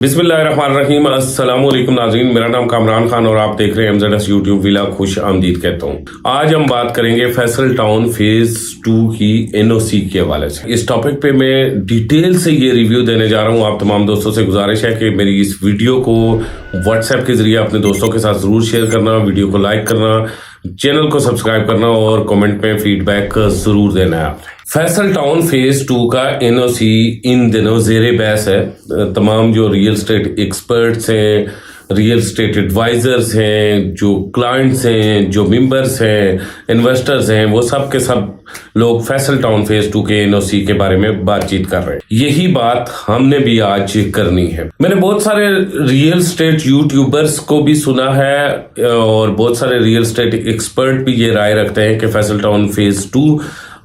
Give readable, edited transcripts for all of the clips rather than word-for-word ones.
बिस्मिल्लाहिर्रहमानिर्रहीम। अस्सलाम वालेकुम नाज़रीन, मेरा नाम कामरान खान और आप देख रहे हैं MZS यूट्यूब विला। खुश आमदीद कहता हूँ। आज हम बात करेंगे फैसल टाउन फेज 2 की NOC के हवाले से। इस टॉपिक पे मैं डिटेल से ये रिव्यू देने जा रहा हूँ। आप तमाम दोस्तों से गुजारिश है कि मेरी इस वीडियो को व्हाट्सएप के जरिए अपने दोस्तों के साथ जरूर शेयर करना, वीडियो को लाइक करना, चैनल को सब्सक्राइब करना और कमेंट में फीडबैक जरूर देना है आपने। फैसल टाउन फेज 2 का NOC इन दिनों ज़ेरे बहस है। तमाम जो रियल स्टेट एक्सपर्ट्स हैं, रियल स्टेट एडवाइजर्स हैं, जो क्लाइंट्स हैं, जो मेंबर्स हैं, इन्वेस्टर्स हैं, वो सब के सब लोग फैसल टाउन फेज 2 के NOC के बारे में बातचीत कर रहे हैं। यही बात हमने भी आज करनी है। मैंने बहुत सारे रियल स्टेट यूट्यूबर्स को भी सुना है और बहुत सारे रियल स्टेट एक्सपर्ट भी ये राय रखते हैं कि फैसल टाउन फेज 2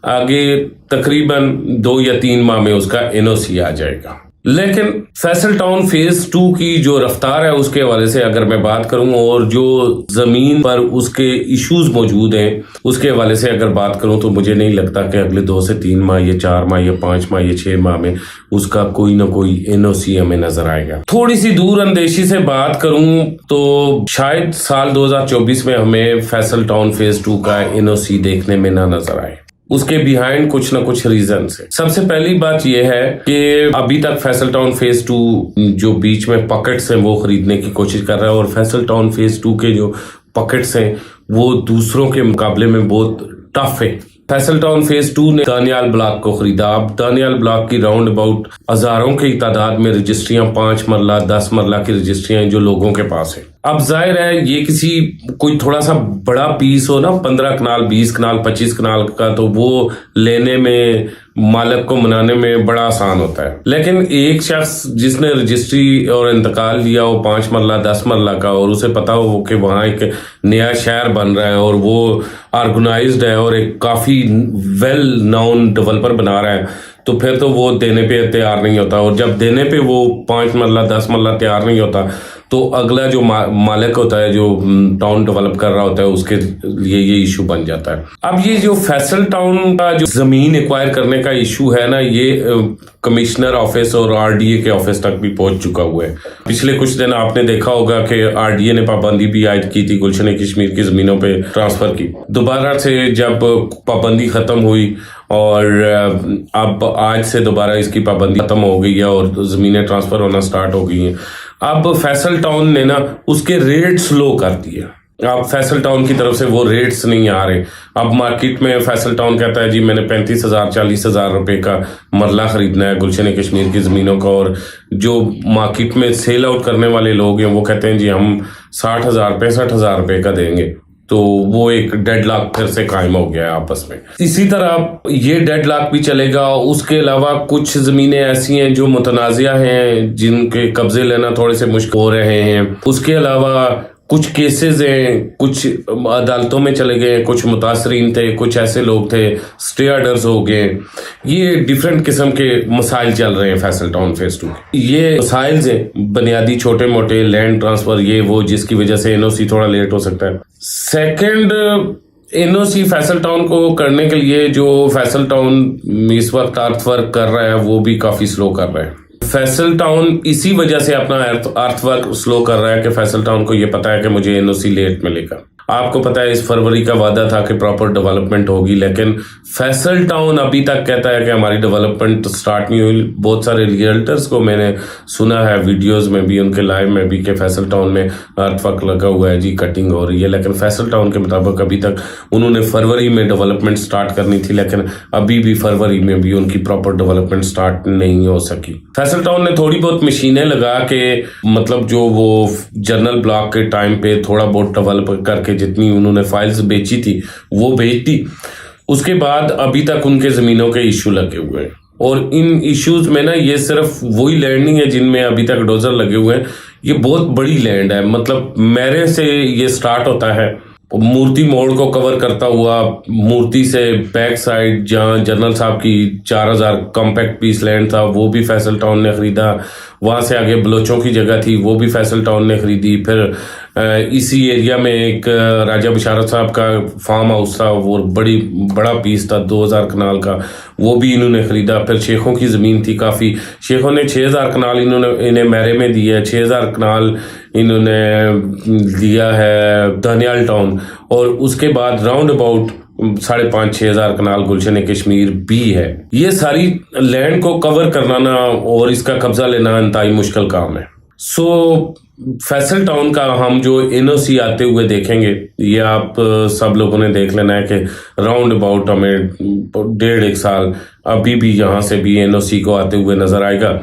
आगे तकरीबन 2 या 3 माह में उसका NOC आ जाएगा। लेकिन फैसल टाउन फेज 2 की जो रफ्तार है उसके हवाले से अगर मैं बात करूं और जो जमीन पर उसके इश्यूज मौजूद हैं उसके हवाले से अगर बात करूं तो मुझे नहीं लगता कि अगले 2 से 3 माह या 4 माह या 5 माह या 6 माह में उसका कोई ना कोई NOC हमें नजर आएगा। थोड़ी सी दूर अंदेशी से बात करूं तो शायद साल 2024 में हमें फैसल टाउन फेज 2 का NOC देखने में ना नजर आए। उसके बिहाइंड कुछ ना कुछ रीजन है। सबसे पहली बात यह है कि अभी तक फैसल टाउन फेज 2 जो बीच में पॉकेट्स हैं वो खरीदने की कोशिश कर रहा है और फैसल टाउन फेज 2 के जो पॉकेट्स हैं वो दूसरों के मुकाबले में बहुत टफ है। फैसल टाउन फेज 2 ने दानियाल ब्लॉक को खरीदा। अब दानियाल ब्लॉक की राउंड अबाउट हजारों की तादाद में रजिस्ट्रियां, 5 मरला 10 मरला की रजिस्ट्रियां जो लोगों के पास है। अब जाहिर है ये किसी कोई थोड़ा सा बड़ा पीस हो ना, 15 कनाल, 20 कनाल, 25 कनाल का, तो वो लेने में, मालिक को मनाने में बड़ा आसान होता है। लेकिन एक शख्स जिसने रजिस्ट्री और इंतकाल लिया हो 5 मरला 10 मरला का और उसे पता हो कि वहाँ एक नया शहर बन रहा है और वो ऑर्गेनाइज्ड है और एक काफ़ी वेल नोन डेवलपर बना रहा है, तो फिर तो वो देने पे तैयार नहीं होता। और जब देने पे वो 5 मरला 10 मरला तैयार नहीं होता तो अगला जो मालिक होता है, जो टाउन डेवलप कर रहा होता है, उसके लिए ये इशू बन जाता है। अब ये जो फैसल टाउन का जो जमीन एक्वायर करने का इशू है ना, ये कमिश्नर ऑफिस और RDA के ऑफिस तक भी पहुंच चुका हुआ है। पिछले कुछ दिन आपने देखा होगा कि RDA ने पाबंदी भी आयद की थी गुलशन कश्मीर की जमीनों पे ट्रांसफर की। दोबारा से जब पाबंदी खत्म हुई और अब आज से दोबारा इसकी पाबंदी खत्म हो गई है और जमीनें ट्रांसफर होना स्टार्ट हो गई हैं। अब फैसल टाउन ने ना उसके रेट्स लो कर दिए। अब फैसल टाउन की तरफ से वो रेट्स नहीं आ रहे। अब मार्केट में फैसल टाउन कहता है जी मैंने 35,000 40,000 रुपए का मरला खरीदना है गुलशन कश्मीर की जमीनों का, और जो मार्केट में सेल आउट करने वाले लोग हैं वो कहते हैं जी हम 60,000 65,000 रुपए का देंगे। तो वो एक डेडलॉक फिर से कायम हो गया है आपस में। इसी तरह ये डेडलॉक भी चलेगा। उसके अलावा कुछ जमीनें ऐसी हैं जो मुतनाज़िया हैं, जिनके कब्जे लेना थोड़े से मुश्किल हो रहे हैं। उसके अलावा कुछ केसेस हैं, कुछ अदालतों में चले गए, कुछ मुतासरीन थे, कुछ ऐसे लोग थे, स्टे ऑर्डर्स हो गए। ये डिफरेंट किस्म के मसाइल चल रहे हैं फैसल टाउन फेज 2। ये मसाइल हैं बुनियादी, छोटे मोटे, लैंड ट्रांसफर, ये वो, जिसकी वजह से NOC थोड़ा लेट हो सकता है। सेकंड, NOC फैसल टाउन को करने के लिए जो फैसल टाउन इस वक्त अर्थवर्क कर रहा है वो भी काफी स्लो कर रहा है। फैसल टाउन इसी वजह से अपना अर्थवर्क स्लो कर रहा है कि फैसल टाउन को ये पता है कि मुझे NOC लेट मिलेगा। आपको पता है इस फरवरी का वादा था कि प्रॉपर डेवलपमेंट होगी, लेकिन फैसल टाउन अभी तक कहता है कि हमारी डेवलपमेंट स्टार्ट नहीं हुई। बहुत सारे रियल्टर्स को मैंने सुना है वीडियोस में भी, उनके लाइव में भी, कि फैसल टाउन में अर्थवर्क लगा हुआ है जी, कटिंग हो रही है। लेकिन फैसल टाउन के मुताबिक अभी तक उन्होंने फरवरी में डेवलपमेंट स्टार्ट करनी थी, लेकिन अभी भी फरवरी में भी उनकी प्रॉपर डेवलपमेंट स्टार्ट नहीं हो सकी। फैसल टाउन ने थोड़ी बहुत मशीनें लगा के, मतलब जो वो जनरल ब्लॉक के टाइम पे थोड़ा बहुत डेवलप करके जितनी उन्होंने फाइल्स बेची थी वो बेच दी। उसके बाद अभी तक उनके जमीनों के इशू लगे हुए हैं और इन इश्यूज में ना ये सिर्फ वही लैंड नहीं है जिनमें अभी तक डोजर लगे हुए हैं। ये बहुत बड़ी लैंड है। मतलब मेरे से ये स्टार्ट होता है, मूर्ति मोड़ को कवर करता हुआ, मूर्ति से बैक साइड जहाँ जनरल साहब की 4000 कॉम्पैक्ट पीस लैंड था वो भी फैसल टाउन ने खरीदा। वहाँ से आगे बलोचों की जगह थी, वो भी फैसल टाउन ने खरीदी। फिर इसी एरिया में एक राजा बिशारत साहब का फार्म हाउस था, वो बड़ा पीस था 2000 कनाल का, वो भी इन्होंने खरीदा। फिर शेखों की ज़मीन थी काफ़ी, शेखों ने 6000 कनाल इन्हें मैरे में दिया है, 6000 कनाल इन्होंने दिया है दानियाल टाउन, और उसके बाद राउंड अबाउट 5,500-6,000 कनाल गुलशन कश्मीर भी है। ये सारी लैंड को कवर करना ना और इसका कब्जा लेना इंतहाई मुश्किल काम है। फैसल टाउन का हम जो एनओसी आते हुए देखेंगे, ये आप सब लोगों ने देख लेना है कि राउंड अबाउट हमें 1.5 साल अभी भी यहाँ से भी एनओसी को आते हुए नजर आएगा।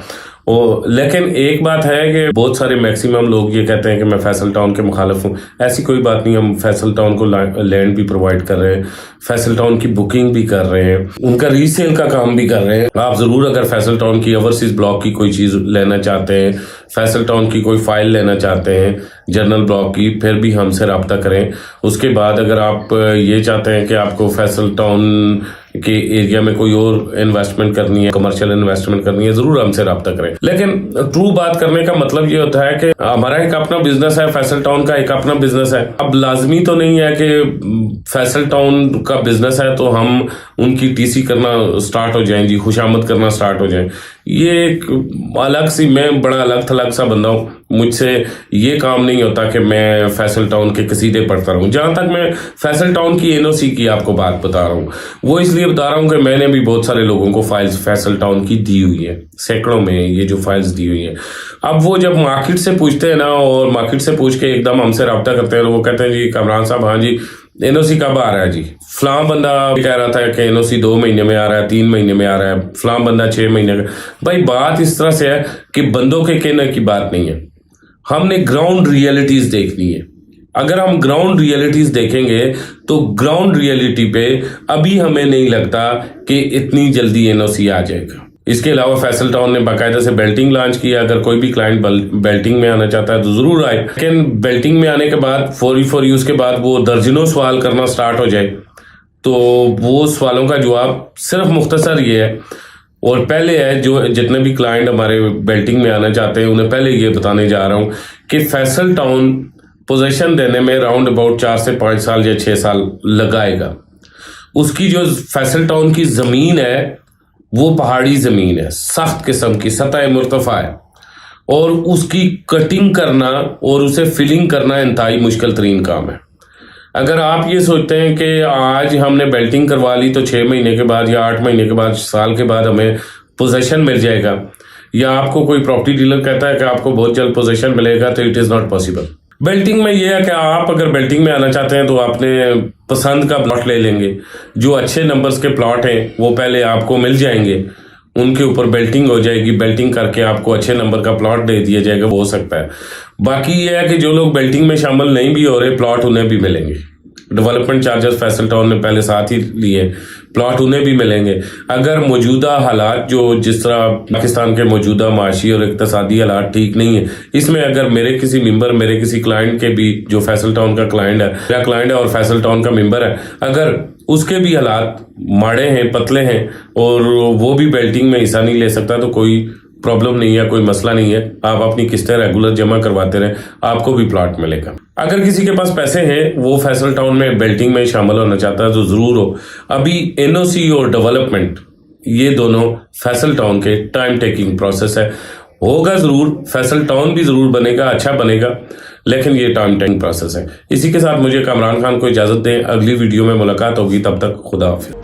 लेकिन एक बात है कि बहुत सारे मैक्सिमम लोग ये कहते हैं कि मैं फैसल टाउन के मुखालिफ हूँ। ऐसी कोई बात नहीं, हम फैसल टाउन को लैंड भी प्रोवाइड कर रहे हैं, फैसल टाउन की बुकिंग भी कर रहे हैं, उनका रीसेल का काम भी कर रहे हैं। आप ज़रूर अगर फैसल टाउन की ओवरसीज ब्लॉक की कोई चीज़ लेना चाहते हैं, फैसल टाउन की कोई फाइल लेना चाहते हैं जर्नल ब्लॉक की, फिर भी हमसे रब्ता करें। उसके बाद अगर आप ये चाहते हैं कि आपको फैसल टाउन के एरिया में कोई और इन्वेस्टमेंट करनी है, कमर्शियल इन्वेस्टमेंट करनी है, जरूर हमसे रब्ता करें। लेकिन ट्रू बात करने का मतलब ये होता है कि हमारा एक अपना बिजनेस है, फैसल टाउन का एक अपना बिजनेस है। अब लाजमी तो नहीं है कि फैसल टाउन का बिजनेस है तो हम उनकी टीसी करना स्टार्ट हो जाएं, जी खुशामद करना स्टार्ट हो जाएं। ये एक अलग सी, मैं बड़ा अलग थलग सा बंदा हूँ, मुझसे ये काम नहीं होता कि मैं फैसल टाउन के कसीदे पढ़ता रहूं। जहां तक मैं फैसल टाउन की एनओसी की आपको बात बता रहा हूं, वो इसलिए बता रहा हूं कि मैंने भी बहुत सारे लोगों को फाइल्स फैसल टाउन की दी हुई है, सैकड़ों में ये जो फाइल्स दी हुई है। अब वो जब मार्केट से पूछते हैं ना, और मार्केट से पूछ के एकदम हमसे रब्ता करते हैं, तो वो कहते हैं जी कामरान साहब, हाँ जी एनओसी कब आ रहा है जी। फलां बंदा कह रहा था कि एनओसी 2 महीने में आ रहा है, 3 महीने में आ रहा है, फलां बंदा 6 महीने का। भाई बात इस तरह से है कि बंदों के कहने की बात नहीं है, हमने ग्राउंड रियलिटीज देखनी है। अगर हम ग्राउंड रियलिटीज देखेंगे तो ग्राउंड रियलिटी पे अभी हमें नहीं लगता कि इतनी जल्दी एनओसी आ जाएगा। इसके अलावा फैसल टाउन ने बाकायदा से बेल्टिंग लॉन्च किया। अगर कोई भी क्लाइंट बेल्टिंग में आना चाहता है तो जरूर आए, लेकिन बेल्टिंग में आने के बाद फॉर यूज के बाद वो दर्जनों सवाल करना स्टार्ट हो जाए तो वो सवालों का जवाब सिर्फ मुख्तसर ये है। और पहले है जो जितने भी क्लाइंट हमारे बेल्टिंग में आना चाहते हैं उन्हें पहले ये बताने जा रहा हूं कि फैसल टाउन पोजीशन देने में राउंड अबाउट 4 से 5 साल या 6 साल लगाएगा। उसकी जो फैसल टाउन की जमीन है वो पहाड़ी जमीन है, सख्त किस्म की, सतह मुर्तफा है, और उसकी कटिंग करना और उसे फिलिंग करना इंतहाई मुश्किल तरीन काम है। अगर आप ये सोचते हैं कि आज हमने बेल्टिंग करवा ली तो 6 महीने के बाद या 8 महीने के बाद, साल के बाद हमें पोजीशन मिल जाएगा, या आपको कोई प्रॉपर्टी डीलर कहता है कि आपको बहुत जल्द पोजीशन मिलेगा, तो it is not possible. Belting में यह है कि आप अगर बेल्टिंग में आना चाहते हैं तो आपने पसंद का प्लॉट ले लेंगे, जो अच्छे नंबर्स के प्लॉट हैं वो पहले आपको मिल जाएंगे, उनके ऊपर बेल्टिंग हो जाएगी, बेल्टिंग करके आपको अच्छे नंबर का प्लॉट दे दिया जाएगा, वो हो सकता है। बाकी यह है कि जो लोग बेल्टिंग में शामिल नहीं भी हो रहे, प्लॉट उन्हें भी मिलेंगे। डेवलपमेंट चार्जेस फैसल टाउन ने पहले साथ ही लिए, प्लॉट उन्हें भी मिलेंगे। अगर मौजूदा हालात जो जिस तरह पाकिस्तान के मौजूदा माशी और इक्तसादी हालात ठीक नहीं है, इसमें अगर मेरे किसी मेंबर, मेरे किसी क्लाइंट के भी जो फैसल टाउन का क्लाइंट है, मेरा क्लाइंट है और फैसल टाउन का मेंबर है, अगर उसके भी हालात माड़े हैं, पतले हैं, और वो भी बेल्टिंग में हिस्सा नहीं ले सकता, तो कोई प्रॉब्लम नहीं है, कोई मसला नहीं है। आप अपनी किस्तें रेगुलर जमा करवाते रहें, आपको भी प्लॉट मिलेगा। अगर किसी के पास पैसे हैं, वो फैसल टाउन में बेल्टिंग में शामिल होना चाहता है तो जरूर हो। अभी एनओसी और डेवलपमेंट ये दोनों फैसल टाउन के टाइम टेकिंग प्रोसेस है। होगा जरूर, फैसल टाउन भी जरूर बनेगा, अच्छा बनेगा, लेकिन ये टाइम टेकिंग प्रोसेस है। इसी के साथ मुझे कामरान खान को इजाजत दें, अगली वीडियो में मुलाकात होगी, तब तक खुदा हाफिज़।